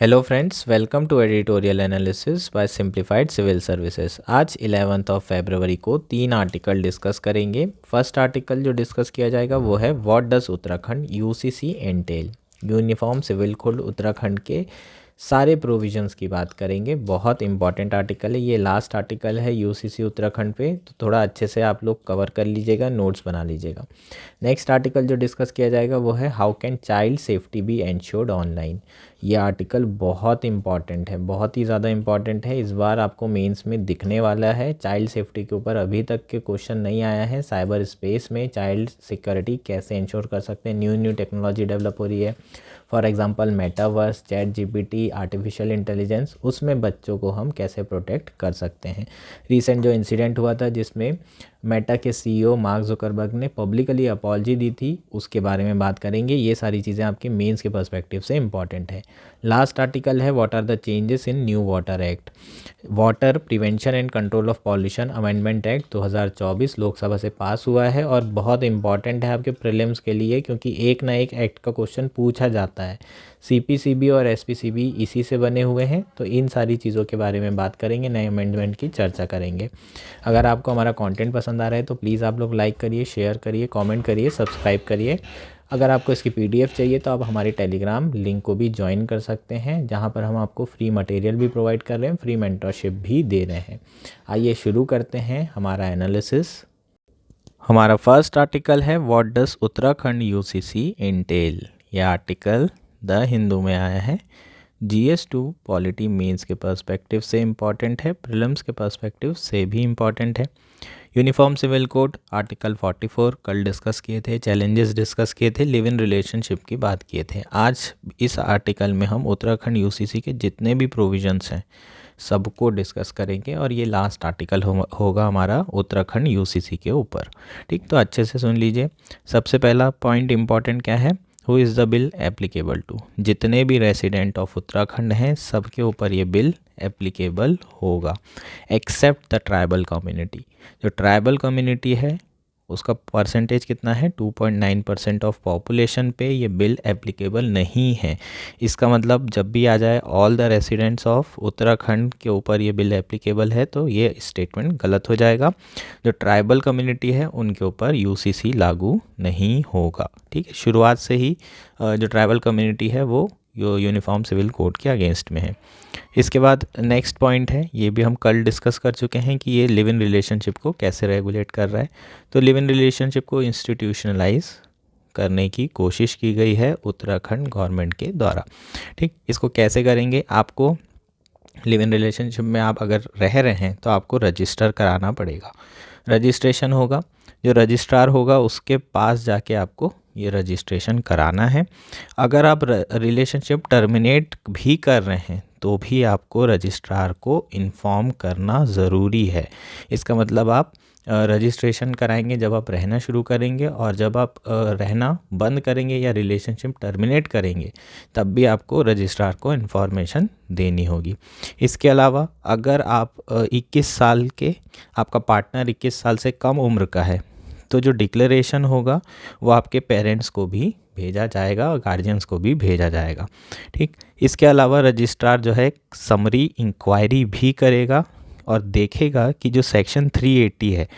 Hello friends, welcome to editorial analysis by simplified civil services. आज 11 फरवरी को 3 article discuss करेंगे। फर्स्ट आर्टिकल जो डिस्कस किया जाएगा वो है what does Uttarakhand UCC entail. Uniform civil code Uttarakhand के सारे प्रोविजंस की बात करेंगे। बहुत इंपॉर्टेंट आर्टिकल है, ये लास्ट आर्टिकल है यूसीसी उत्तराखंड पे, तो थोड़ा अच्छे से आप लोग कवर कर लीजिएगा, नोट्स बना लीजिएगा। नेक्स्ट आर्टिकल जो डिस्कस किया जाएगा वो है how can child safety B ensured online. ये आर्टिकल बहुत इंपॉर्टेंट है, बहुत ही ज़्यादा इंपॉर्टेंट है। इस बार आपको मेंस में दिखने वाला है। चाइल्ड सेफ्टी के ऊपर अभी तक के क्वेश्चन नहीं आया है। साइबर स्पेस में चाइल्ड सिक्योरिटी कैसे इंश्योर कर सकते हैं, न्यू न्यू टेक्नोलॉजी डेवलप हो रही है। For example metaverse, chat GPT, artificial intelligence, उसमें बच्चों को हम कैसे प्रोटेक्ट कर सकते हैं। रिसेंट जो इंसिडेंट हुआ था जिसमें मेटा के सीईओ मार्क जुकरबर्ग ने पब्लिकली अपॉलजी दी थी, उसके बारे में बात करेंगे। ये सारी चीज़ें आपके मेंस के पर्सपेक्टिव से इंपॉर्टेंट है। लास्ट आर्टिकल है what are the changes in new water act. Water prevention and control of pollution amendment act 2024 Lok Sabha से पास हुआ है और बहुत इंपॉर्टेंट है आपके प्रीलिम्स के लिए, क्योंकि एक ना एक एक्ट का क्वेश्चन पूछा जाता है। सीपीसीबी और एसपीसीबी इसी से बने हुए हैं, तो इन सारी चीज़ों के बारे में बात करेंगे, नए अमेंडमेंट की चर्चा करेंगे। अगर आपको हमारा कंटेंट पसंद आ रहा है तो प्लीज़ आप लोग लाइक करिए, शेयर करिए, कमेंट करिए, सब्सक्राइब करिए। अगर आपको इसकी पीडीएफ चाहिए तो आप हमारी टेलीग्राम लिंक को भी ज्वाइन कर सकते हैं, जहां पर हम आपको फ्री मटेरियल भी प्रोवाइड कर रहे हैं, फ्री मेंटरशिप भी दे रहे हैं। आइए शुरू करते हैं हमारा एनालिसिस। हमारा फर्स्ट आर्टिकल है what does Uttarakhand UCC Intel. यह आर्टिकल द हिंदू में आया है। GS2 पॉलिटी मेंस के पर्सपेक्टिव से इम्पॉर्टेंट है, प्रीलिम्स के पर्सपेक्टिव से भी इम्पॉर्टेंट है। यूनिफॉर्म सिविल कोड आर्टिकल 44 कल डिस्कस किए थे, चैलेंजेस डिस्कस किए थे, लिव इन रिलेशनशिप की बात किए थे। आज इस आर्टिकल में हम उत्तराखंड यूसीसी के जितने भी प्रोविजंस हैं सबको डिस्कस करेंगे और ये लास्ट आर्टिकल होगा हमारा उत्तराखंड यूसीसी के ऊपर। ठीक, तो अच्छे से सुन लीजिए। सबसे पहला पॉइंट इम्पॉर्टेंट क्या है, who is the bill applicable to. जितने भी रेसिडेंट ऑफ उत्तराखंड हैं सबके ऊपर ये बिल एप्लीकेबल होगा, एक्सेप्ट द ट्राइबल कम्युनिटी। जो ट्राइबल कम्युनिटी है उसका परसेंटेज कितना है, 2.9% ऑफ पॉपुलेशन पे ये बिल एप्लीकेबल नहीं है। इसका मतलब जब भी आ जाए all the residents of Uttarakhand के ऊपर ये बिल एप्लीकेबल है, तो ये स्टेटमेंट गलत हो जाएगा। जो ट्राइबल कम्युनिटी है उनके ऊपर यूसीसी लागू नहीं होगा। ठीक है, शुरुआत से ही जो ट्राइबल कम्युनिटी है वो यूनिफॉर्म सिविल कोड के अगेंस्ट में है। इसके बाद नेक्स्ट पॉइंट है, ये भी हम कल डिस्कस कर चुके हैं कि ये लिव इन रिलेशनशिप को कैसे रेगुलेट कर रहा है। तो लिव इन रिलेशनशिप को इंस्टीट्यूशनलाइज करने की कोशिश की गई है उत्तराखंड गवर्नमेंट के द्वारा। ठीक, इसको कैसे करेंगे, आपको लिव इन रिलेशनशिप में आप अगर रह रहे हैं तो आपको रजिस्टर कराना पड़ेगा। रजिस्ट्रेशन होगा, जो रजिस्ट्रार होगा उसके पास जाके आपको ये रजिस्ट्रेशन कराना है। अगर आप रिलेशनशिप टर्मिनेट भी कर रहे हैं तो भी आपको रजिस्ट्रार को इन्फॉर्म करना ज़रूरी है। इसका मतलब आप रजिस्ट्रेशन कराएंगे जब आप रहना शुरू करेंगे, और जब आप रहना बंद करेंगे या रिलेशनशिप टर्मिनेट करेंगे तब भी आपको रजिस्ट्रार को इन्फॉर्मेशन देनी होगी। इसके अलावा अगर आप 21 साल के, आपका पार्टनर 21 साल से कम उम्र का है, तो जो डिक्लेरेशन होगा वो आपके पेरेंट्स को भी भेजा जाएगा और गार्जियंस को भी भेजा जाएगा। ठीक, इसके अलावा रजिस्ट्रार जो है समरी इंक्वायरी भी करेगा और देखेगा कि जो सेक्शन 380 है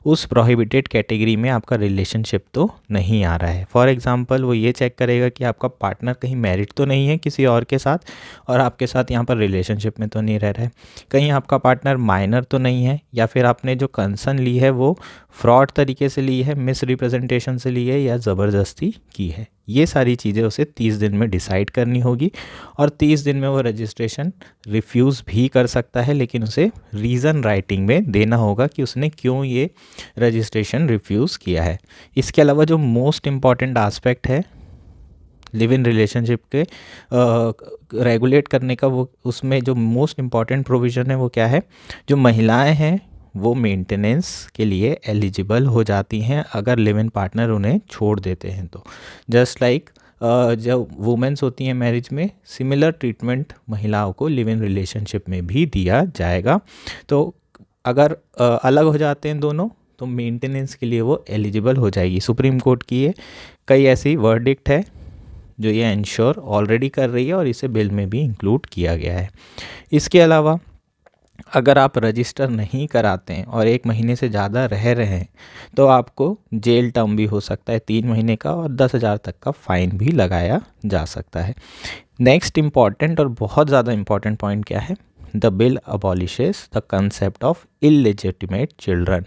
उस प्रोहिबिटेड कैटेगरी में आपका रिलेशनशिप तो नहीं आ रहा है। फॉर एग्जांपल वो ये चेक करेगा कि आपका पार्टनर कहीं मैरिड तो नहीं है किसी और के साथ और आपके साथ यहाँ पर रिलेशनशिप में तो नहीं रह रहा है, कहीं आपका पार्टनर माइनर तो नहीं है, या फिर आपने जो कंसर्न ली है वो फ्रॉड तरीके से ली है, मिस रिप्रेजेंटेशन से ली है या ज़बरदस्ती की है। ये सारी चीज़ें उसे 30 दिन में डिसाइड करनी होगी और 30 दिन में वो रजिस्ट्रेशन रिफ्यूज़ भी कर सकता है, लेकिन उसे रीज़न राइटिंग में देना होगा कि उसने क्यों ये रजिस्ट्रेशन रिफ्यूज़ किया है। इसके अलावा जो मोस्ट इम्पॉर्टेंट आस्पेक्ट है लिव इन रिलेशनशिप के रेगुलेट करने का, वो उसमें जो मोस्ट इम्पॉर्टेंट प्रोविज़न है वो क्या है, जो महिलाएं हैं वो मेंटेनेंस के लिए एलिजिबल हो जाती हैं अगर लिव इन पार्टनर उन्हें छोड़ देते हैं तो। जस्ट लाइक जब वुमेन्स होती हैं मैरिज में, सिमिलर ट्रीटमेंट महिलाओं को लिव इन रिलेशनशिप में भी दिया जाएगा। तो अगर अलग हो जाते हैं दोनों तो मेंटेनेंस के लिए वो एलिजिबल हो जाएगी। सुप्रीम कोर्ट की ये कई ऐसी वर्डिक्ट है जो ये इंश्योर ऑलरेडी कर रही है और इसे बिल में भी इंक्लूड किया गया है। इसके अलावा अगर आप रजिस्टर नहीं कराते हैं और 1 महीने से ज़्यादा रह रहे हैं तो आपको जेल टर्म भी हो सकता है 3 महीने का, और 10,000 तक का फ़ाइन भी लगाया जा सकता है। नेक्स्ट इम्पॉर्टेंट और बहुत ज़्यादा इम्पॉर्टेंट पॉइंट क्या है? The bill अबॉलिशेस the concept of illegitimate children.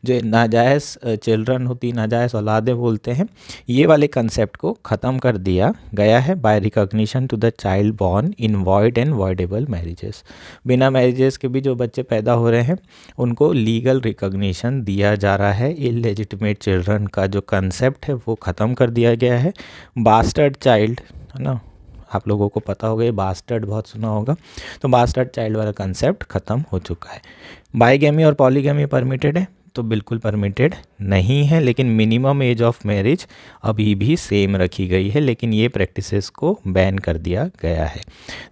जो नाजायज़ चिल्ड्रन होती, नाजायज़ औलादें बोलते हैं, ये वाले कंसेप्ट को ख़त्म कर दिया गया है by recognition to the child born in void and voidable marriages. बिना मैरिजेस के भी जो बच्चे पैदा हो रहे हैं उनको लीगल रिकॉग्निशन दिया जा रहा है। इलेजिटिमेट चिल्ड्रन का जो कंसेप्ट है वो ख़त्म कर दिया गया है। बास्टर्ड चाइल्ड, है ना, आप लोगों को पता होगा, ये बास्टर्ड बहुत सुना होगा, तो बास्टर्ड चाइल्ड वाला कंसेप्ट ख़त्म हो चुका है। बाईगैमी और पॉलीगैमी परमिटेड है? तो बिल्कुल परमिटेड नहीं है, लेकिन मिनिमम एज ऑफ मैरिज अभी भी सेम रखी गई है, लेकिन ये प्रैक्टिसेस को बैन कर दिया गया है।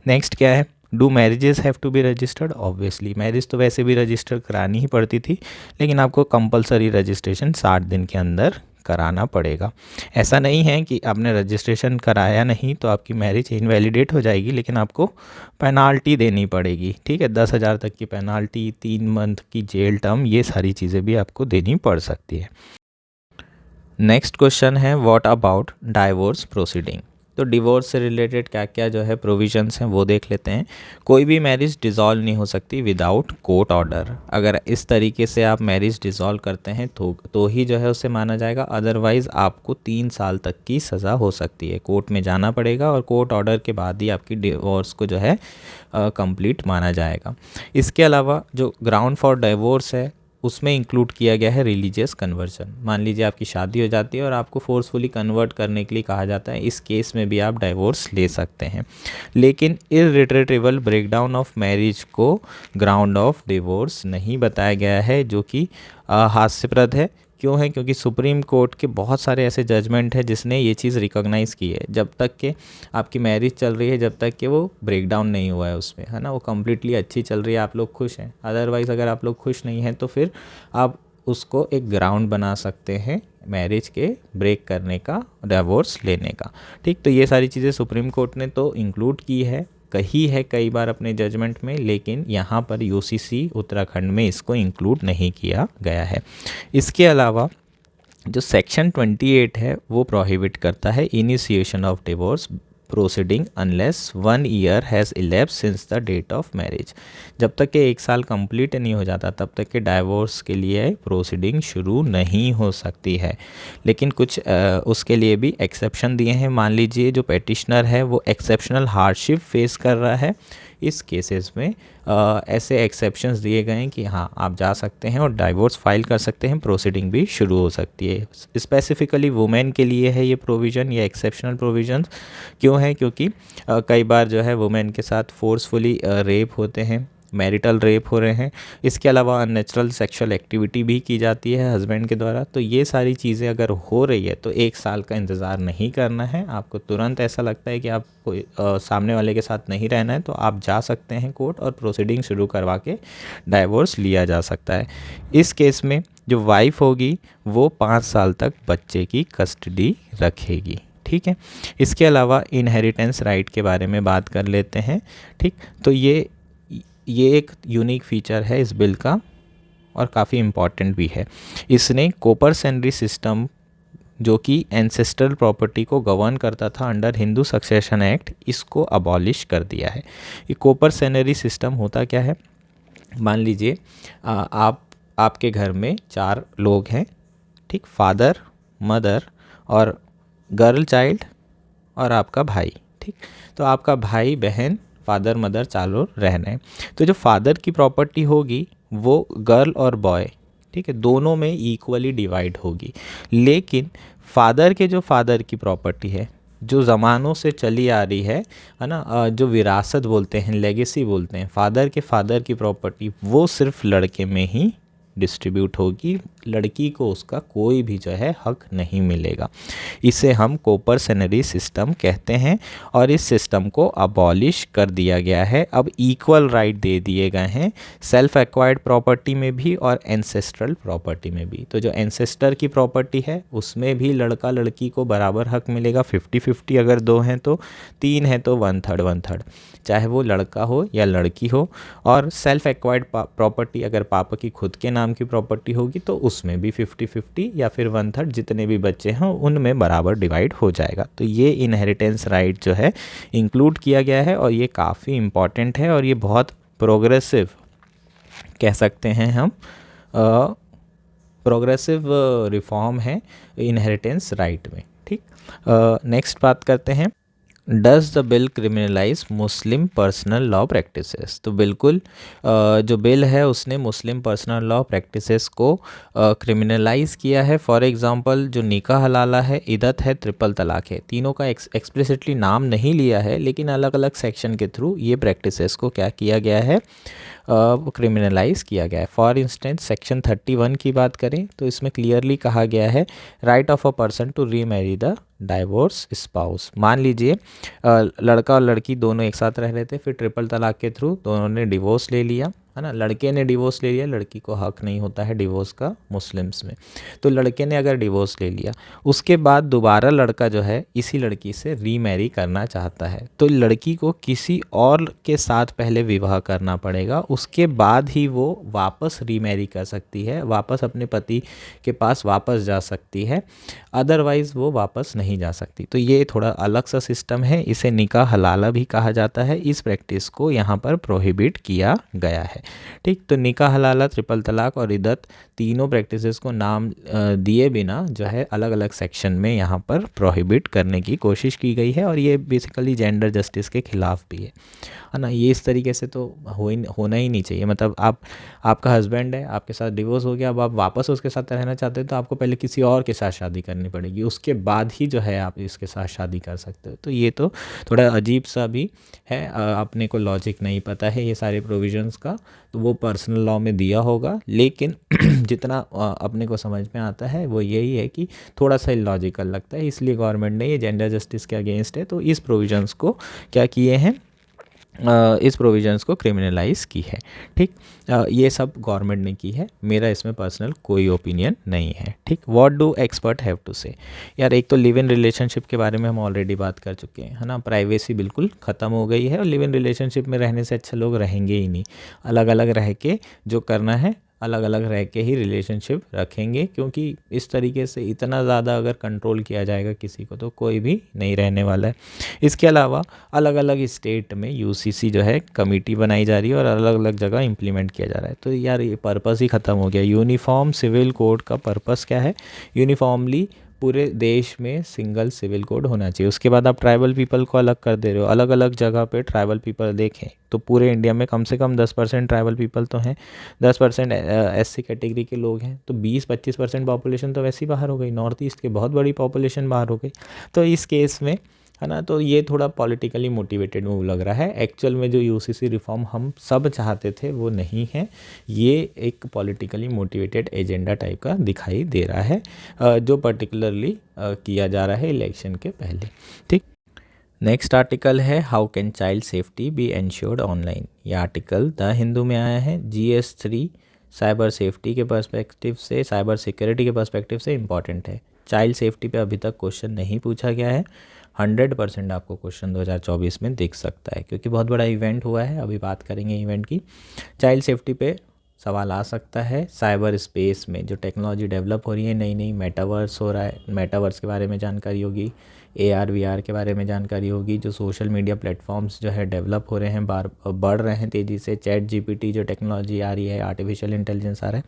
नेक्स्ट क्या है? Do marriages have to be registered? Obviously marriage तो वैसे भी रजिस्टर करानी ही पड़ती थी, लेकिन आपको कंपलसरी रजिस्ट्रेशन 60 दिन के अंदर कराना पड़ेगा। ऐसा नहीं है कि आपने रजिस्ट्रेशन कराया नहीं तो आपकी मैरिज इनवैलिडेट हो जाएगी, लेकिन आपको पेनाल्टी देनी पड़ेगी। ठीक है, 10,000 तक की पेनाल्टी, 3 मंथ की जेल टर्म, ये सारी चीज़ें भी आपको देनी पड़ सकती है। नेक्स्ट क्वेश्चन है व्हाट अबाउट डाइवोर्स प्रोसीडिंग। तो डिवोर्स से रिलेटेड क्या क्या जो है प्रोविजंस हैं वो देख लेते हैं। कोई भी मैरिज डिज़ोल्व नहीं हो सकती विदाउट कोर्ट ऑर्डर। अगर इस तरीके से आप मैरिज डिज़ोल्व करते हैं तो ही जो है उसे माना जाएगा, अदरवाइज़ आपको 3 साल तक की सज़ा हो सकती है। कोर्ट में जाना पड़ेगा और कोर्ट ऑर्डर के बाद ही आपकी डिवोर्स को जो है कंप्लीट माना जाएगा। इसके अलावा जो ग्राउंड फॉर डिवोर्स है उसमें इंक्लूड किया गया है रिलीजियस कन्वर्जन। मान लीजिए आपकी शादी हो जाती है और आपको फोर्सफुली कन्वर्ट करने के लिए कहा जाता है, इस केस में भी आप डाइवोर्स ले सकते हैं। लेकिन इररिट्रेवेबल ब्रेकडाउन ऑफ मैरिज को ग्राउंड ऑफ डिवोर्स नहीं बताया गया है, जो कि हास्यप्रद है। क्यों है? क्योंकि सुप्रीम कोर्ट के बहुत सारे ऐसे जजमेंट है जिसने ये चीज़ रिकॉग्नाइज़ की है। जब तक कि आपकी मैरिज चल रही है, जब तक कि वो ब्रेकडाउन नहीं हुआ है उसमें, है ना, वो कम्प्लीटली अच्छी चल रही है, आप लोग खुश हैं। अदरवाइज़ अगर आप लोग खुश नहीं हैं तो फिर आप उसको एक ग्राउंड बना सकते हैं मैरिज के ब्रेक करने का, डिवोर्स लेने का। ठीक, तो ये सारी चीज़ें सुप्रीम कोर्ट ने तो इंक्लूड की है, कही है कई बार अपने जजमेंट में, लेकिन यहाँ पर यूसीसी उत्तराखंड में इसको इंक्लूड नहीं किया गया है। इसके अलावा जो सेक्शन 28 है वो प्रोहिबिट करता है initiation of divorce proceeding unless 1 year has elapse since the date of marriage. जब तक कि 1 साल कंप्लीट नहीं हो जाता तब तक के डाइवोर्स के लिए प्रोसीडिंग शुरू नहीं हो सकती है। लेकिन कुछ उसके लिए भी एक्सेप्शन दिए हैं। मान लीजिए जो पेटिशनर है वो एक्सेप्शनल हार्डशिप फेस कर रहा है, इस केसेस में ऐसे एक्सेप्शंस दिए गए हैं कि हाँ आप जा सकते हैं और डाइवोर्स फाइल कर सकते हैं, प्रोसीडिंग भी शुरू हो सकती है। स्पेसिफिकली वुमेन के लिए है ये प्रोविज़न, ये एक्सेप्शनल प्रोविज़न्स। क्यों है? क्योंकि कई बार जो है वुमेन के साथ फोर्सफुली रेप होते हैं, मैरिटल रेप हो रहे हैं। इसके अलावा अननेचुरल सेक्सुअल एक्टिविटी भी की जाती है हस्बैंड के द्वारा। तो ये सारी चीज़ें अगर हो रही है तो 1 साल का इंतज़ार नहीं करना है। आपको तुरंत ऐसा लगता है कि आप सामने वाले के साथ नहीं रहना है तो आप जा सकते हैं कोर्ट और प्रोसीडिंग शुरू करवा के डाइवोर्स लिया जा सकता है। इस केस में जो वाइफ होगी वो 5 साल तक बच्चे की कस्टडी रखेगी। ठीक है, इसके अलावा इनहेरिटेंस राइट के बारे में बात कर लेते हैं। ठीक, तो ये एक यूनिक फीचर है इस बिल का और काफ़ी इम्पॉर्टेंट भी है। इसने कोपर-सेनरी सिस्टम, जो कि एंसेस्ट्रल प्रॉपर्टी को गवर्न करता था अंडर हिंदू सक्सेशन एक्ट, इसको अबॉलिश कर दिया है। ये कोपर-सेनरी सिस्टम होता क्या है? मान लीजिए आपके घर में 4 लोग हैं, ठीक, फादर, मदर और गर्ल चाइल्ड और आपका भाई। ठीक, तो आपका भाई बहन, फादर मदर चारों रह रहे हैं। तो जो फादर की प्रॉपर्टी होगी वो गर्ल और बॉय, ठीक है, दोनों में इक्वली डिवाइड होगी। लेकिन फादर की प्रॉपर्टी है जो ज़मानों से चली आ रही है ना, जो विरासत बोलते हैं, लेगेसी बोलते हैं, फादर की प्रॉपर्टी वो सिर्फ लड़के में ही डिस्ट्रीब्यूट होगी, लड़की को उसका कोई भी जो है हक नहीं मिलेगा। इसे हम कोपर्सनरी सिस्टम कहते हैं और इस सिस्टम को अबॉलिश कर दिया गया है। अब इक्वल राइट दे दिए गए हैं सेल्फ एक्वायर्ड प्रॉपर्टी में भी और एंसेस्ट्रल प्रॉपर्टी में भी। तो जो एंसेस्टर की प्रॉपर्टी है उसमें भी लड़का लड़की को बराबर हक मिलेगा 50-50, अगर 2 हैं तो, 3 हैं तो 1/3 1/3, चाहे वो लड़का हो या लड़की हो। और सेल्फ एक्वायर्ड प्रॉपर्टी अगर पापा की खुद के नाम की प्रॉपर्टी होगी तो उसमें भी 50-50 या फिर 1/3, जितने भी बच्चे हैं उनमें बराबर डिवाइड हो जाएगा। तो ये इनहेरिटेंस राइट जो है इंक्लूड किया गया है और ये काफ़ी इम्पॉर्टेंट है और ये बहुत प्रोग्रेसिव कह सकते हैं हम, प्रोग्रेसिव रिफॉर्म है इनहेरिटेंस राइट में। ठीक, नेक्स्ट बात करते हैं, does the bill criminalise Muslim personal law practices. तो बिल्कुल जो बिल है उसने मुस्लिम पर्सनल लॉ प्रैक्टिसेस को क्रिमिनलाइज किया है। फॉर एग्जांपल जो निकाह हलाला है, इदत है, ट्रिपल तलाक है, तीनों का एक्सप्लिसिटली नाम नहीं लिया है लेकिन अलग अलग सेक्शन के थ्रू ये प्रैक्टिसेस को क्या किया गया है, क्रिमिनलाइज किया गया है। फॉर इंस्टेंस सेक्शन 31 की बात करें तो इसमें क्लियरली कहा गया है right of a person to remarry the divorce spouse. मान लीजिए लड़का और लड़की दोनों एक साथ रह रहे थे, फिर ट्रिपल तलाक के थ्रू दोनों ने डिवोर्स ले लिया, है ना। लड़के ने डिवोर्स ले लिया, लड़की को हक नहीं होता है डिवोर्स का मुस्लिम्स में। तो लड़के ने अगर डिवोर्स ले लिया, उसके बाद दोबारा लड़का जो है इसी लड़की से रीमैरी करना चाहता है, तो लड़की को किसी और के साथ पहले विवाह करना पड़ेगा, उसके बाद ही वो वापस रीमैरी कर सकती है, वापस अपने पति के पास वापस जा सकती है, अदरवाइज़ वो वापस नहीं जा सकती। तो ये थोड़ा अलग सा सिस्टम है, इसे निकाह हलाला भी कहा जाता है। इस प्रैक्टिस को यहाँ पर प्रोहिबिट किया गया है। ठीक, तो निकाह हलाला, ट्रिपल तलाक और इद्दत तीनों प्रैक्टिसेस को नाम दिए बिना जो है अलग अलग सेक्शन में यहाँ पर प्रोहिबिट करने की कोशिश की गई है और ये बेसिकली जेंडर जस्टिस के खिलाफ भी है ना। ये इस तरीके से तो होना ही नहीं चाहिए। मतलब आपका हस्बैंड है, आपके साथ डिवोर्स हो गया, अब आप वापस उसके साथ रहना चाहते हैं तो आपको पहले किसी और के साथ शादी करनी पड़ेगी, उसके बाद ही जो है आप इसके साथ शादी कर सकते हो। तो ये तो थोड़ा अजीब सा भी है, अपने को लॉजिक नहीं पता है ये सारे प्रोविजंस का, तो वो पर्सनल लॉ में दिया होगा, लेकिन जितना अपने को समझ में आता है वो यही है कि थोड़ा सा इलॉजिकल लगता है, इसलिए गवर्नमेंट ने ये जेंडर जस्टिस के अगेंस्ट है तो इस प्रोविजंस को क्या किए हैं, इस प्रोविजंस को क्रिमिनलाइज की है। ठीक, ये सब गवर्नमेंट ने की है, मेरा इसमें पर्सनल कोई ओपिनियन नहीं है। ठीक, what do expert have to say. यार एक तो लिव इन रिलेशनशिप के बारे में हम ऑलरेडी बात कर चुके हैं, है ना। प्राइवेसी बिल्कुल ख़त्म हो गई है और लिव इन रिलेशनशिप में रहने से अच्छा लोग रहेंगे ही नहीं, अलग अलग रह के जो करना है अलग अलग रह के ही रिलेशनशिप रखेंगे, क्योंकि इस तरीके से इतना ज़्यादा अगर कंट्रोल किया जाएगा किसी को तो कोई भी नहीं रहने वाला है। इसके अलावा अलग अलग स्टेट में यूसीसी जो है कमेटी बनाई जा रही है और अलग अलग जगह इम्प्लीमेंट किया जा रहा है। तो यार ये पर्पस ही ख़त्म हो गया। यूनिफॉर्म सिविल कोड का पर्पस क्या है, यूनिफॉर्मली पूरे देश में सिंगल सिविल कोड होना चाहिए। उसके बाद आप ट्राइबल पीपल को अलग कर दे रहे हो, अलग अलग जगह पे ट्राइबल पीपल देखें तो पूरे इंडिया में कम से कम 10% ट्राइबल पीपल तो हैं, 10% एससी कैटेगरी के लोग हैं, तो 20-25% पॉपुलेशन तो वैसे ही बाहर हो गई, नॉर्थ ईस्ट की बहुत बड़ी पॉपुलेशन बाहर हो गई। तो इस केस में है ना, तो ये थोड़ा पॉलिटिकली मोटिवेटेड मूव लग रहा है। एक्चुअल में जो यूसीसी रिफॉर्म हम सब चाहते थे वो नहीं है, ये एक पॉलिटिकली मोटिवेटेड एजेंडा टाइप का दिखाई दे रहा है, जो पर्टिकुलरली किया जा रहा है इलेक्शन के पहले। ठीक, नेक्स्ट आर्टिकल है how can child safety B ensured online. ये आर्टिकल द हिंदू में आया है। GS3 साइबर सेफ्टी के पर्सपेक्टिव से, साइबर सिक्योरिटी के पर्सपेक्टिव से इम्पॉर्टेंट है। चाइल्ड सेफ्टी पे अभी तक क्वेश्चन नहीं पूछा गया है, 100% आपको क्वेश्चन 2024 में दिख सकता है, क्योंकि बहुत बड़ा इवेंट हुआ है। अभी बात करेंगे इवेंट की। चाइल्ड सेफ्टी पे सवाल आ सकता है। साइबर स्पेस में जो टेक्नोलॉजी डेवलप हो रही है, नई नई मेटावर्स हो रहा है, मेटावर्स के बारे में जानकारी होगी, AR VR के बारे में जानकारी होगी, जो सोशल मीडिया प्लेटफॉर्म्स जो है डेवलप हो रहे हैं, बढ़ रहे हैं तेज़ी से, ChatGPT जो टेक्नोलॉजी आ रही है, आर्टिफिशियल इंटेलिजेंस आ रहा है,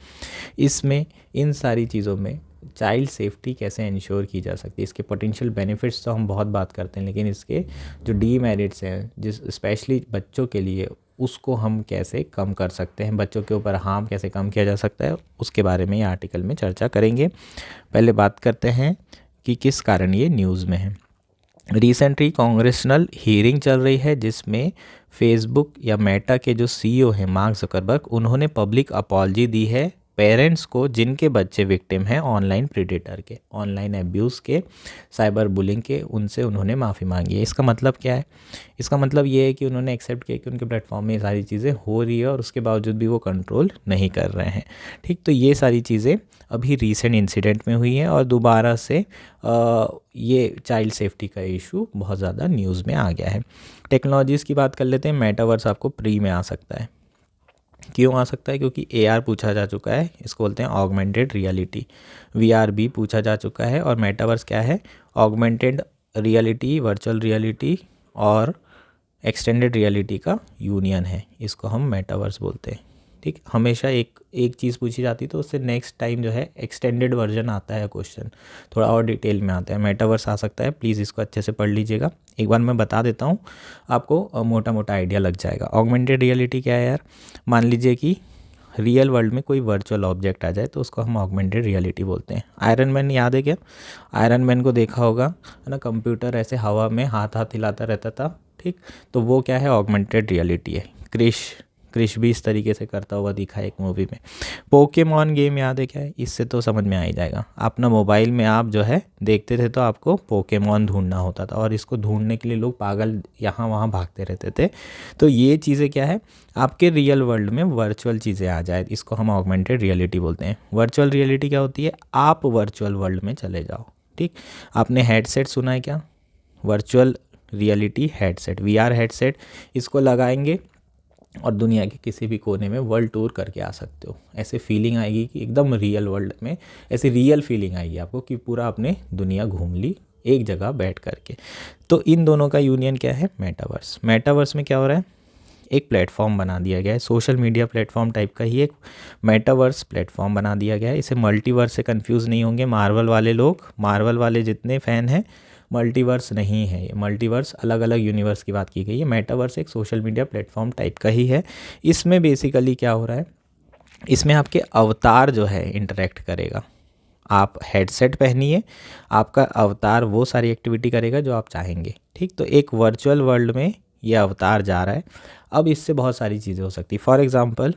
इसमें इन सारी चीज़ों में चाइल्ड सेफ्टी कैसे इंश्योर की जा सकती है। इसके पोटेंशियल बेनिफिट्स तो हम बहुत बात करते हैं, लेकिन इसके जो डीमेरिट्स हैं, जिस स्पेशली बच्चों के लिए, उसको हम कैसे कम कर सकते हैं, बच्चों के ऊपर हार्म कैसे कम किया जा सकता है, उसके बारे में ये आर्टिकल में चर्चा करेंगे। पहले बात करते हैं कि किस कारण ये न्यूज़ में है। रिसेंटली कांग्रेसनल हियरिंग चल रही है जिसमें फेसबुक या मेटा के जो CEO हैं मार्क जुकरबर्ग, उन्होंने पब्लिक अपॉलजी दी है पेरेंट्स को जिनके बच्चे विक्टिम हैं ऑनलाइन प्रेडेटर के, ऑनलाइन एब्यूज़ के, साइबर बुलिंग के, उनसे उन्होंने माफ़ी मांगी है। इसका मतलब क्या है? इसका मतलब ये है कि उन्होंने एक्सेप्ट किया कि उनके प्लेटफॉर्म में ये सारी चीज़ें हो रही है और उसके बावजूद भी वो कंट्रोल नहीं कर रहे हैं। ठीक, तो ये सारी चीज़ें अभी रीसेंट इंसिडेंट में हुई हैं और दोबारा से ये चाइल्ड सेफ्टी का इशू बहुत ज़्यादा न्यूज़ में आ गया है। टेक्नोलॉजीज़ की बात कर लेते हैं। मेटावर्स आपको प्री में आ सकता है। क्यों आ सकता है? क्योंकि AR पूछा जा चुका है, इसको बोलते हैं ऑगमेंटेड रियलिटी। VR भी पूछा जा चुका है और मेटावर्स क्या है? ऑगमेंटेड रियलिटी, वर्चुअल रियलिटी और एक्सटेंडेड रियलिटी का यूनियन है, इसको हम मेटावर्स बोलते हैं। ठीक, हमेशा एक चीज़ पूछी जाती है तो उससे नेक्स्ट टाइम जो है एक्सटेंडेड वर्जन आता है, क्वेश्चन थोड़ा और डिटेल में आता है। मेटावर्स आ सकता है, प्लीज़ इसको अच्छे से पढ़ लीजिएगा। एक बार मैं बता देता हूँ, आपको मोटा मोटा आइडिया लग जाएगा। ऑगमेंटेड रियलिटी क्या है यार? मान लीजिए कि रियल वर्ल्ड में कोई वर्चुअल ऑब्जेक्ट आ जाए तो उसको हम ऑगमेंटेड रियलिटी बोलते हैं। आयरन मैन याद है क्या? आयरन मैन को देखा होगा, है ना? कंप्यूटर ऐसे हवा में हाथ हाथ हिलाता रहता था। ठीक, तो वो क्या है? ऑगमेंटेड रियलिटी है। क्रिश भी इस तरीके से करता हुआ दिखा है एक मूवी में। पोकेमॉन गेम याद है क्या है? इससे तो समझ में आ ही जाएगा। अपना मोबाइल में आप जो है देखते थे तो आपको पोकेमॉन ढूंढना होता था और इसको ढूंढने के लिए लोग पागल यहाँ वहाँ भागते रहते थे। तो ये चीज़ें क्या है? आपके रियल वर्ल्ड में वर्चुअल चीज़ें आ जाए, इसको हम ऑगमेंटेड रियलिटी बोलते हैं। वर्चुअल रियलिटी क्या होती है? आप वर्चुअल वर्ल्ड में चले जाओ। ठीक, आपने हेडसेट सुना है क्या? Virtual reality headset, VR headset, इसको लगाएंगे और दुनिया के किसी भी कोने में वर्ल्ड टूर करके आ सकते हो। ऐसे फीलिंग आएगी कि एकदम रियल वर्ल्ड में, ऐसी रियल फीलिंग आएगी आपको कि पूरा आपने दुनिया घूम ली एक जगह बैठ करके। तो इन दोनों का यूनियन क्या है? मेटावर्स। मेटावर्स में क्या हो रहा है? एक प्लेटफॉर्म बना दिया गया है, सोशल मीडिया प्लेटफॉर्म टाइप का ही एक मेटावर्स प्लेटफॉर्म बना दिया गया है। इसे मल्टीवर्स से कंफ्यूज नहीं होंगे मार्वल वाले लोग। मार्वल वाले जितने फ़ैन हैं, मल्टीवर्स नहीं है ये। मल्टीवर्स अलग अलग यूनिवर्स की बात की गई है। मेटावर्स एक सोशल मीडिया प्लेटफॉर्म टाइप का ही है। इसमें बेसिकली क्या हो रहा है? इसमें आपके अवतार जो है इंटरेक्ट करेगा। आप हेडसेट पहनिए, आपका अवतार वो सारी एक्टिविटी करेगा जो आप चाहेंगे। ठीक, तो एक वर्चुअल वर्ल्ड में ये अवतार जा रहा है। अब इससे बहुत सारी चीज़ें हो सकती है। फॉर एग्ज़ाम्पल,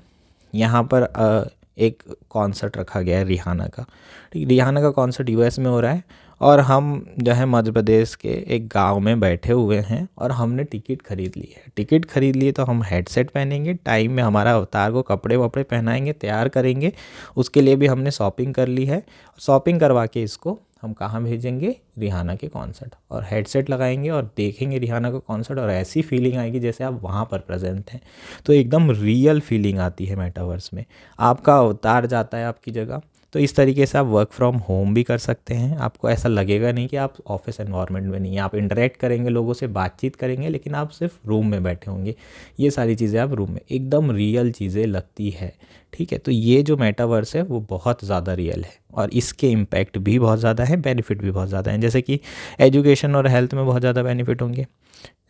यहाँ पर एक कॉन्सर्ट रखा गया है रिहाना का। ठीक, रिहाना का कॉन्सर्ट US में हो रहा है और हम जो है मध्य प्रदेश के एक गांव में बैठे हुए हैं और हमने टिकट खरीद ली है। टिकट खरीद लिए तो हम हेडसेट पहनेंगे, टाइम में हमारा अवतार को कपड़े वपड़े पहनाएंगे, तैयार करेंगे। उसके लिए भी हमने शॉपिंग कर ली है। शॉपिंग करवा के इसको हम कहाँ भेजेंगे? रिहाना के कॉन्सर्ट। और हेडसेट लगाएंगे और देखेंगे रिहाना का कॉन्सर्ट और ऐसी फीलिंग आएगी जैसे आप वहाँ पर प्रेजेंट हैं। तो एकदम रियल फीलिंग आती है मेटावर्स में। आपका अवतार जाता है आपकी जगह। तो इस तरीके से आप वर्क फ्रॉम होम भी कर सकते हैं। आपको ऐसा लगेगा नहीं कि आप ऑफिस एनवायरनमेंट में नहीं हैं। आप इंटरेक्ट करेंगे, लोगों से बातचीत करेंगे, लेकिन आप सिर्फ रूम में बैठे होंगे। ये सारी चीज़ें आप रूम में, एकदम रियल चीज़ें लगती है। ठीक है, तो ये जो मेटावर्स है वो बहुत ज़्यादा रियल है और इसके इम्पैक्ट भी बहुत ज़्यादा है, बेनिफिट भी बहुत ज़्यादा है। जैसे कि एजुकेशन और हेल्थ में बहुत ज़्यादा बेनिफिट होंगे।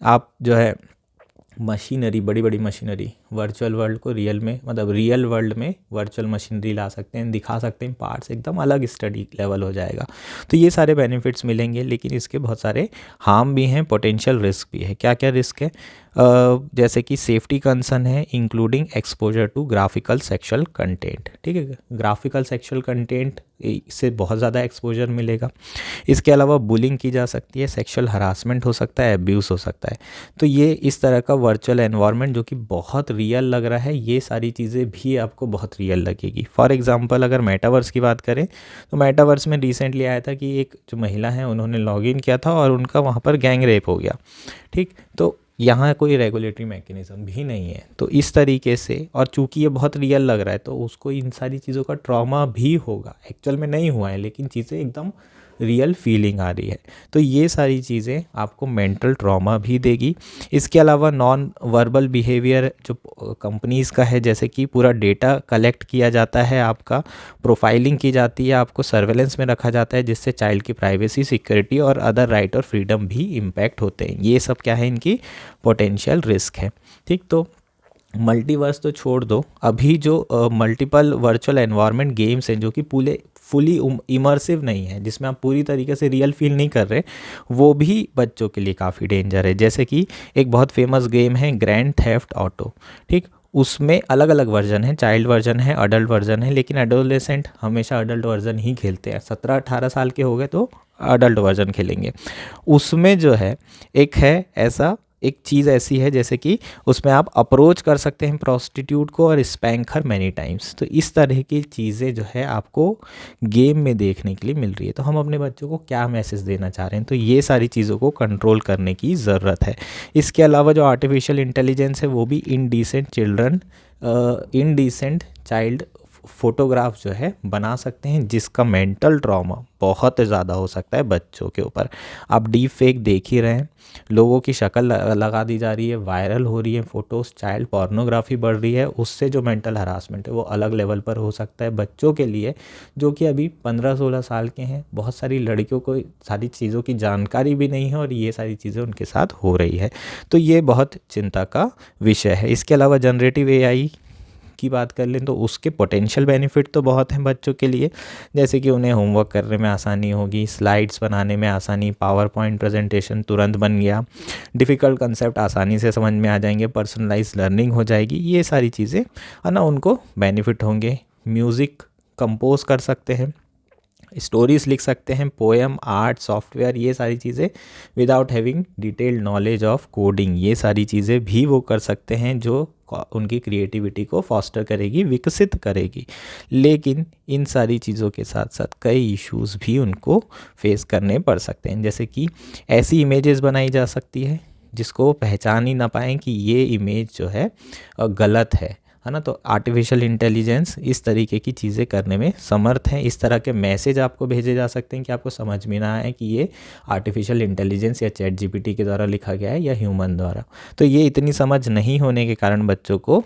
आप जो है मशीनरी, बड़ी बड़ी मशीनरी वर्चुअल वर्ल्ड को रियल में, मतलब रियल वर्ल्ड में वर्चुअल मशीनरी ला सकते हैं, दिखा सकते हैं पार्ट्स, एकदम अलग स्टडी लेवल हो जाएगा। तो ये सारे बेनिफिट्स मिलेंगे, लेकिन इसके बहुत सारे हार्म भी हैं, पोटेंशियल रिस्क भी है। क्या क्या रिस्क है? जैसे कि सेफ्टी कंसर्न है, including exposure to graphical sexual content. ठीक है, ग्राफिकल सेक्सुअल कंटेंट इससे बहुत ज़्यादा एक्सपोजर मिलेगा। इसके अलावा बुलिंग की जा सकती है, सेक्सुअल हरासमेंट हो सकता है, अब्यूज़ हो सकता है। तो ये इस तरह का वर्चुअल एनवायरनमेंट जो कि बहुत रियल लग रहा है, ये सारी चीज़ें भी आपको बहुत रियल लगेगी। फॉर एग्जांपल, अगर मेटावर्स की बात करें तो मेटावर्स में रिसेंटली आया था कि एक जो महिला है उन्होंने लॉगिन किया था और उनका वहाँ पर गैंग रेप हो गया। ठीक, तो यहाँ कोई रेगुलेटरी मैकेनिज़्म भी नहीं है। तो इस तरीके से, और चूंकि ये बहुत रियल लग रहा है तो उसको इन सारी चीज़ों का ट्रॉमा भी होगा। एक्चुअल में नहीं हुआ है, लेकिन चीज़ें एकदम रियल फीलिंग आ रही है। तो ये सारी चीज़ें आपको मेंटल ट्रॉमा भी देगी। इसके अलावा नॉन वर्बल बिहेवियर जो कंपनीज़ का है, जैसे कि पूरा डेटा कलेक्ट किया जाता है, आपका प्रोफाइलिंग की जाती है, आपको सर्वेलेंस में रखा जाता है, जिससे चाइल्ड की प्राइवेसी, सिक्योरिटी और अदर राइट और फ्रीडम भी इम्पैक्ट होते हैं। ये सब क्या है? इनकी पोटेंशियल रिस्क है। ठीक, तो मल्टीवर्स तो छोड़ दो, अभी जो मल्टीपल वर्चुअल एनवायरनमेंट गेम्स हैं जो कि पूरे फुली इमर्सिव नहीं है, जिसमें आप पूरी तरीके से रियल फील नहीं कर रहे, वो भी बच्चों के लिए काफ़ी डेंजर है। जैसे कि एक बहुत फेमस गेम है ग्रैंड थेफ्ट ऑटो। ठीक, उसमें अलग अलग वर्जन है, चाइल्ड वर्जन है, अडल्ट वर्जन है, लेकिन एडोलेसेंट हमेशा अडल्ट वर्जन ही खेलते हैं। 17-18 साल के हो गए तो अडल्ट वर्जन खेलेंगे। उसमें जो है एक चीज़ ऐसी है जैसे कि उसमें आप अप्रोच कर सकते हैं प्रोस्टिट्यूट को और स्पैंक हर मैनी टाइम्स। तो इस तरह की चीज़ें जो है आपको गेम में देखने के लिए मिल रही है। तो हम अपने बच्चों को क्या मैसेज देना चाह रहे हैं, तो ये सारी चीज़ों को कंट्रोल करने की ज़रूरत है। इसके अलावा जो आर्टिफिशियल इंटेलिजेंस है वो भी इनडिसेंट चाइल्ड फोटोग्राफ जो है बना सकते हैं, जिसका मेंटल ट्रॉमा बहुत ज़्यादा हो सकता है बच्चों के ऊपर। आप डीप फेक देख ही रहे हैं, लोगों की शक्ल लगा दी जा रही है, वायरल हो रही है फ़ोटोज़, चाइल्ड पोर्नोग्राफी बढ़ रही है। उससे जो मेंटल हरासमेंट है वो अलग लेवल पर हो सकता है बच्चों के लिए, जो कि अभी 15-16 साल के हैं। बहुत सारी लड़कियों को सारी चीज़ों की जानकारी भी नहीं है और ये सारी चीज़ें उनके साथ हो रही है। तो ये बहुत चिंता का विषय है। इसके अलावा जनरेटिव एआई की बात कर लें तो उसके पोटेंशियल बेनिफिट तो बहुत हैं बच्चों के लिए, जैसे कि उन्हें होमवर्क करने में आसानी होगी, स्लाइड्स बनाने में आसानी, पावर पॉइंट प्रेजेंटेशन तुरंत बन गया, डिफ़िकल्ट कंसेप्ट आसानी से समझ में आ जाएंगे, पर्सनलाइज लर्निंग हो जाएगी। ये सारी चीज़ें है ना, उनको बेनिफिट होंगे। म्यूज़िक कंपोज कर सकते हैं, स्टोरीज लिख सकते हैं, पोएम, आर्ट, सॉफ्टवेयर, ये सारी चीज़ें without having detailed knowledge of coding, ये सारी चीज़ें भी वो कर सकते हैं, जो उनकी क्रिएटिविटी को फॉस्टर करेगी, विकसित करेगी। लेकिन इन सारी चीज़ों के साथ साथ कई इश्यूज़ भी उनको फेस करने पड़ सकते हैं, जैसे कि ऐसी इमेजेस बनाई जा सकती है जिसको पहचान ही ना पाएँ कि ये इमेज जो है गलत है ना। तो आर्टिफिशियल इंटेलिजेंस इस तरीके की चीज़ें करने में समर्थ है। इस तरह के मैसेज आपको भेजे जा सकते हैं कि आपको समझ में ना आए कि ये आर्टिफिशियल इंटेलिजेंस या चैट जीपीटी के द्वारा लिखा गया है या ह्यूमन द्वारा। तो ये इतनी समझ नहीं होने के कारण बच्चों को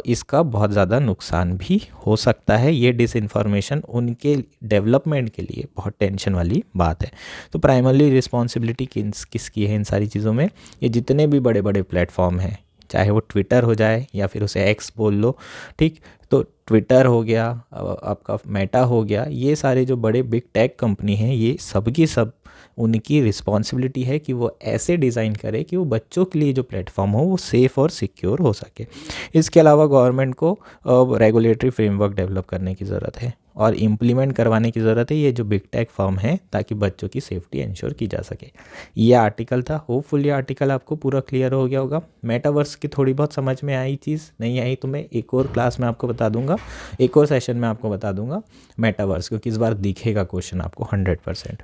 इसका बहुत ज़्यादा नुकसान भी हो सकता है। ये डिसइंफॉर्मेशन उनके डेवलपमेंट के लिए बहुत टेंशन वाली बात है। तो प्राइमरली रिस्पॉन्सिबिलिटी किसकी है इन सारी चीज़ों में? ये जितने भी बड़े बड़े प्लेटफॉर्म हैं, चाहे वो ट्विटर हो जाए या फिर उसे एक्स बोल लो, ठीक, तो ट्विटर हो गया, आपका मेटा हो गया, ये सारे जो बड़े बिग टेक कंपनी हैं, ये सब की सब उनकी रिस्पॉन्सिबिलिटी है कि वो ऐसे डिज़ाइन करे कि वो बच्चों के लिए जो प्लेटफॉर्म हो वो सेफ़ और सिक्योर हो सके। इसके अलावा गवर्नमेंट को रेगुलेटरी फ्रेमवर्क डेवलप करने की ज़रूरत है और इम्प्लीमेंट करवाने की ज़रूरत है ये जो बिग टेक फर्म है, ताकि बच्चों की सेफ्टी इंश्योर की जा सके। ये आर्टिकल था, होपफुल ये आर्टिकल आपको पूरा क्लियर हो गया होगा। मेटावर्स की थोड़ी बहुत समझ में आई चीज़, नहीं आई तो मैं एक और क्लास में आपको बता दूंगा, एक और सेशन में आपको बता दूंगा मेटावर्स, क्योंकि इस बार दिखेगा क्वेश्चन आपको 100%।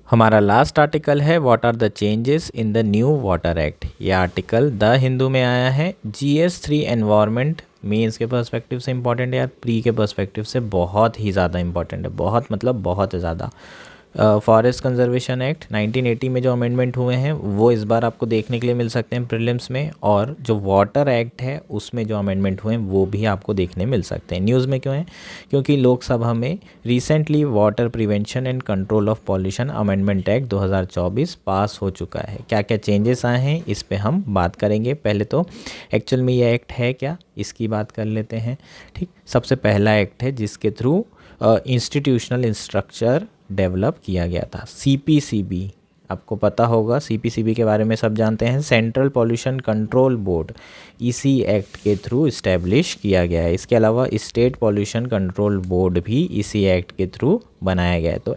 हमारा लास्ट आर्टिकल है what are the changes in the new water act. ये आर्टिकल द हिंदू में आया है। GS3 एनवायरनमेंट मीन्स के पर्सपेक्टिव से इम्पॉर्टेंट है यार, प्री के पर्सपेक्टिव से बहुत ही ज़्यादा इम्पॉर्टेंट है, बहुत मतलब बहुत ज़्यादा। फॉरेस्ट कंजर्वेशन एक्ट 1980 में जो अमेंडमेंट हुए हैं वो इस बार आपको देखने के लिए मिल सकते हैं प्रीलिम्स में, और जो वाटर एक्ट है उसमें जो अमेंडमेंट हुए हैं वो भी आपको देखने मिल सकते हैं। न्यूज़ में क्यों है? क्योंकि लोकसभा में recently water prevention and control of pollution amendment act 2024 पास हो चुका है। क्या क्या चेंजेस आए हैं इस पे हम बात करेंगे। पहले तो एक्चुअल में ये एक्ट है क्या, इसकी बात कर लेते हैं। ठीक, सबसे पहला एक्ट है जिसके थ्रू इंस्टीट्यूशनल स्ट्रक्चर डेवलप किया गया था। CPCB आपको पता होगा, CPCB के बारे में सब जानते हैं, सेंट्रल पॉल्यूशन कंट्रोल बोर्ड, इसी एक्ट के थ्रू इस्टेब्लिश किया गया है। इसके अलावा स्टेट पॉल्यूशन कंट्रोल बोर्ड भी इसी एक्ट के थ्रू बनाया गया है। तो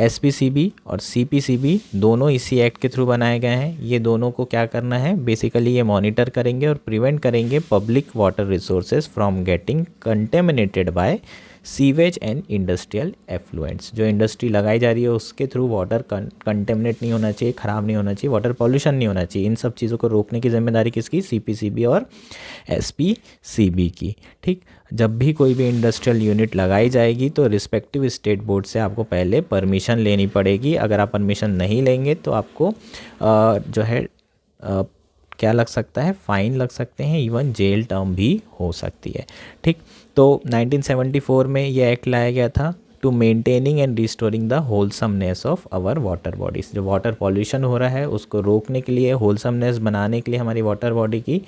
SPCB और CPCB दोनों इसी एक्ट के थ्रू बनाए गए हैं। ये दोनों को क्या करना है, बेसिकली ये मॉनिटर करेंगे और प्रिवेंट करेंगे public water resources from getting contaminated by sewage and industrial effluents. जो इंडस्ट्री लगाई जा रही है उसके थ्रू वाटर कंटेमिनेट नहीं होना चाहिए, ख़राब नहीं होना चाहिए, वाटर पॉल्यूशन नहीं होना चाहिए। इन सब चीज़ों को रोकने की जिम्मेदारी किसकी? CPCB और SPCB की। ठीक, जब भी कोई भी इंडस्ट्रियल यूनिट लगाई जाएगी तो रिस्पेक्टिव स्टेट बोर्ड से आपको पहले परमिशन लेनी पड़ेगी। अगर आप परमिशन नहीं लेंगे तो आपको जो है क्या लग सकता है, फ़ाइन लग सकते हैं, इवन जेल टर्म भी हो सकती है। ठीक, तो 1974 में ये एक्ट लाया गया था to maintaining and restoring the wholesomeness of our water bodies. जो वाटर पॉल्यूशन हो रहा है उसको रोकने के लिए, होलसमनेस बनाने के लिए हमारी वाटर बॉडी की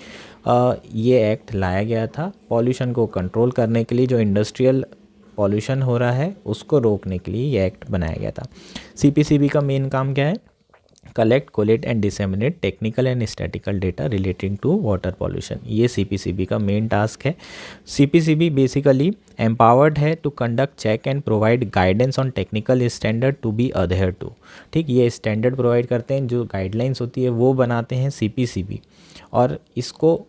ये एक्ट लाया गया था। पॉल्यूशन को कंट्रोल करने के लिए, जो इंडस्ट्रियल पॉल्यूशन हो रहा है उसको रोकने के लिए ये एक्ट बनाया गया था। CPCB का मेन काम क्या है? Collect collate and disseminate technical and statical data relating to water pollution. ये सीपीसीबी का मेन टास्क है। सीपीसीबी बेसिकली एम्पावर्ड है to conduct check and provide guidance on technical standard to be adhere to. ठीक, ये standard provide करते हैं, जो guidelines होती है वो बनाते हैं सीपीसीबी, और इसको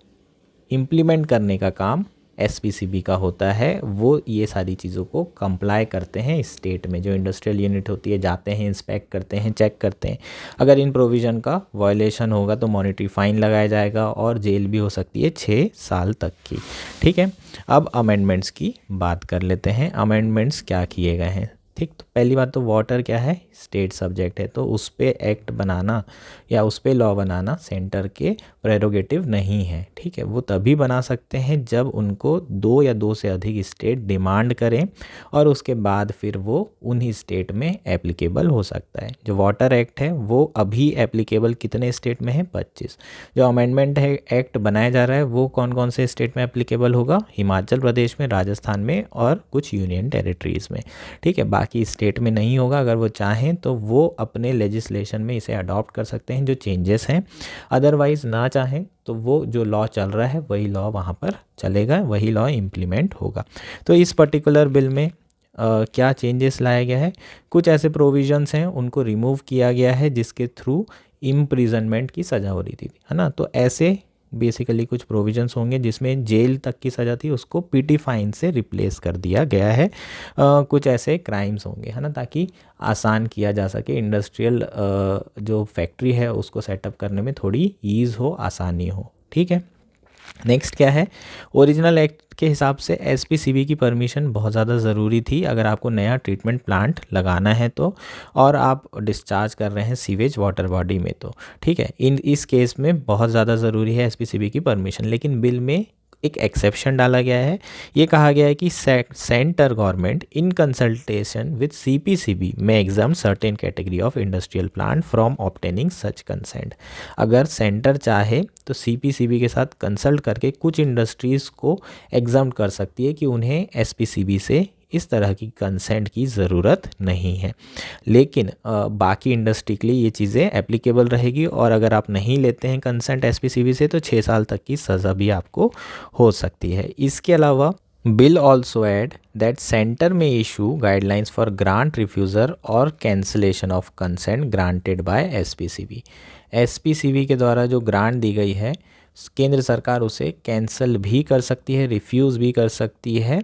इम्प्लीमेंट करने का काम एसपीसीबी का होता है। वो ये सारी चीज़ों को कंप्लाई करते हैं स्टेट में, जो इंडस्ट्रियल यूनिट होती है जाते हैं, इंस्पेक्ट करते हैं, चेक करते हैं। अगर इन प्रोविज़न का वायलेशन होगा तो मॉनेटरी फाइन लगाया जाएगा और जेल भी हो सकती है 6 साल तक की। ठीक है, अब अमेंडमेंट्स की बात कर लेते हैं। अमेंडमेंट्स क्या किए गए हैं। ठीक, तो पहली बात तो वाटर क्या है, स्टेट सब्जेक्ट है, तो उस पर एक्ट बनाना या उस पर लॉ बनाना सेंटर के प्रेरोगेटिव नहीं है। ठीक है, वो तभी बना सकते हैं जब उनको 2 या 2 से अधिक स्टेट डिमांड करें, और उसके बाद फिर वो उन्हीं स्टेट में एप्लीकेबल हो सकता है। जो वाटर एक्ट है वो अभी एप्लीकेबल कितने स्टेट में है, 25। जो अमेंडमेंट है एक्ट बनाया जा रहा है वो कौन कौन से स्टेट में एप्लीकेबल होगा, हिमाचल प्रदेश में, राजस्थान में और कुछ यूनियन टेरिटरीज़ में। ठीक है, बाकी स्टेट में नहीं होगा। अगर वो चाहें तो वो अपने लेजिस्लेशन में इसे अडॉप्ट कर सकते हैं जो चेंजेस हैं, अदरवाइज़ ना चाहें तो वो जो लॉ चल रहा है वही लॉ वहाँ पर चलेगा, वही लॉ इम्प्लीमेंट होगा। तो इस पर्टिकुलर बिल में क्या चेंजेस लाया गया है, कुछ ऐसे प्रोविजंस हैं उनको रिमूव किया गया है जिसके थ्रू इम्प्रिजनमेंट की सज़ा हो रही थी, है ना। तो ऐसे बेसिकली कुछ प्रोविजंस होंगे जिसमें जेल तक की सज़ा थी उसको पीटी फाइन से रिप्लेस कर दिया गया है। कुछ ऐसे क्राइम्स होंगे, है ना, ताकि आसान किया जा सके, इंडस्ट्रियल जो फैक्ट्री है उसको सेटअप करने में थोड़ी ईज़ हो, आसानी हो। ठीक है, नेक्स्ट क्या है, ओरिजिनल एक्ट के हिसाब से एसपीसीबी की परमिशन बहुत ज़्यादा ज़रूरी थी अगर आपको नया ट्रीटमेंट प्लांट लगाना है तो, और आप डिस्चार्ज कर रहे हैं सीवेज वाटर बॉडी में तो। ठीक है, इस केस में बहुत ज़्यादा ज़रूरी है एसपीसीबी की परमिशन। लेकिन बिल में एक एक्सेप्शन डाला गया है। ये कहा गया है कि centre government in consultation with CPCB में exempt certain category of industrial plant from obtaining such consent. अगर सेंटर चाहे तो सीपीसीबी के साथ कंसल्ट करके कुछ इंडस्ट्रीज़ को एग्जाम कर सकती है कि उन्हें एसपीसीबी से इस तरह की कंसेंट की ज़रूरत नहीं है। लेकिन बाकी इंडस्ट्री के लिए ये चीज़ें एप्लीकेबल रहेगी, और अगर आप नहीं लेते हैं कंसेंट एसपीसीबी से तो 6 साल तक की सज़ा भी आपको हो सकती है। इसके अलावा bill also add that centre may issue guidelines for grant refusal or cancellation of consent granted by SPCB. SPCB के द्वारा जो ग्रांट दी गई है केंद्र सरकार उसे कैंसिल भी कर सकती है, रिफ्यूज़ भी कर सकती है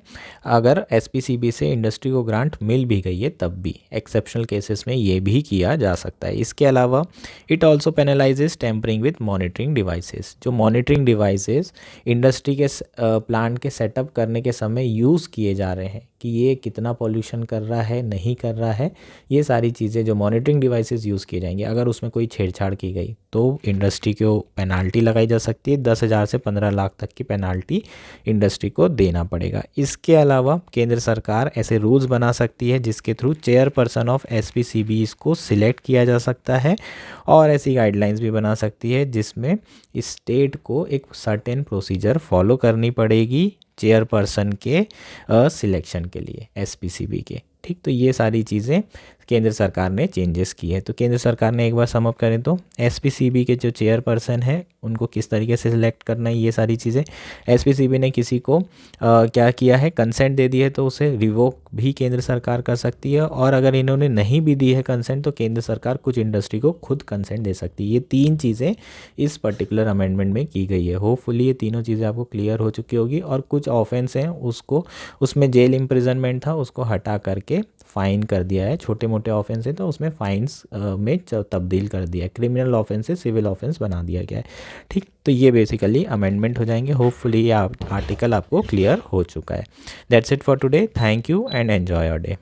अगर एसपीसीबी से इंडस्ट्री को ग्रांट मिल भी गई है तब भी। एक्सेप्शनल केसेस में ये भी किया जा सकता है। इसके अलावा it also penalises tampering with monitoring devices. जो मॉनिटरिंग डिवाइसेस इंडस्ट्री के प्लांट के सेटअप करने के समय यूज़ किए जा रहे हैं कि ये कितना पॉल्यूशन कर रहा है, नहीं कर रहा है, ये सारी चीज़ें जो मॉनिटरिंग डिवाइसेस यूज़ किए जाएंगे, अगर उसमें कोई छेड़छाड़ की गई तो इंडस्ट्री को पेनाल्टी लगाई जा सकती है। 10,000 से 15 लाख तक की पेनाल्टी इंडस्ट्री को देना पड़ेगा। इसके अलावा केंद्र सरकार ऐसे रूल्स बना सकती है जिसके थ्रू चेयरपर्सन ऑफ एसपीसीबी को सिलेक्ट किया जा सकता है, और ऐसी गाइडलाइंस भी बना सकती है जिसमें स्टेट को एक सर्टेन प्रोसीजर फॉलो करनी पड़ेगी चेयरपर्सन के सिलेक्शन के लिए एसपीसीबी के। ठीक, तो ये सारी चीज़ें केंद्र सरकार ने चेंजेस की है। तो केंद्र सरकार ने एक बार समअप करें तो एसपीसीबी के जो चेयरपर्सन है उनको किस तरीके से सिलेक्ट करना है, ये सारी चीज़ें। एसपीसीबी ने किसी को क्या किया है, कंसेंट दे दी है तो उसे रिवोक भी केंद्र सरकार कर सकती है, और अगर इन्होंने नहीं भी दी है कंसेंट तो केंद्र सरकार कुछ इंडस्ट्री को खुद कंसेंट दे सकती है। ये 3 चीज़ें इस पर्टिकुलर अमेंडमेंट में की गई है। होपफुली ये तीनों चीज़ें आपको क्लियर हो चुकी होगी, और कुछ ऑफेंस हैं उसमें जेल इम्प्रिजनमेंट था उसको हटा करके फ़ाइन कर दिया है। छोटे मोटे ऑफेंस है तो उसमें फ़ाइन्स में तब्दील कर दिया है। क्रिमिनल ऑफेंस से सिविल ऑफेंस बना दिया गया है। ठीक, तो ये बेसिकली अमेंडमेंट हो जाएंगे। होपफुली ये आर्टिकल आपको क्लियर हो चुका है। That's it for today. Thank you and enjoy your day.